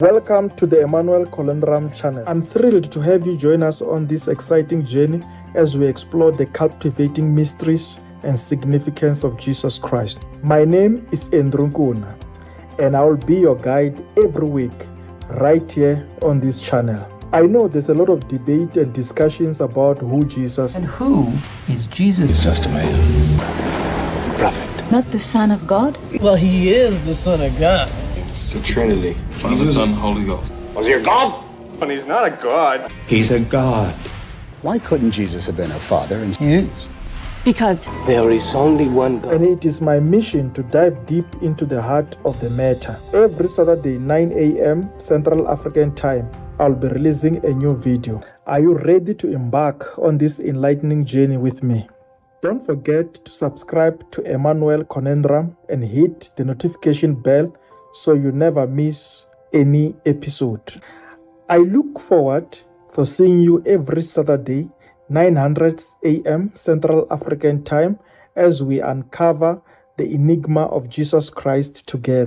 Welcome to the Emmanuel Conundrum channel. I'm thrilled to have you join us on this exciting journey as we explore the captivating mysteries and significance of Jesus Christ. My name is Ndrunkuna, and I will be your guide every week right here on this channel. I know there's a lot of debate and discussions about who Jesus And who is Jesus? He's just a man. Prophet. Not the Son of God? Well, he is the Son of God. It's a Trinity. Father, Son, Holy Ghost. Was he a god? And he's not a god. He's a God. Why couldn't Jesus have been a father? He is. Because There is only one God. and it is my mission to dive deep into the heart of the matter. Every Saturday, 9 a.m. Central African Time, I'll be releasing a new video. Are you ready to embark on this enlightening journey with me? Don't forget to subscribe to Emmanuel Conundrum and hit the notification bell so you never miss any episode. I look forward for seeing you every Saturday, 900 a.m. Central African Time, as we uncover the enigma of Jesus Christ together.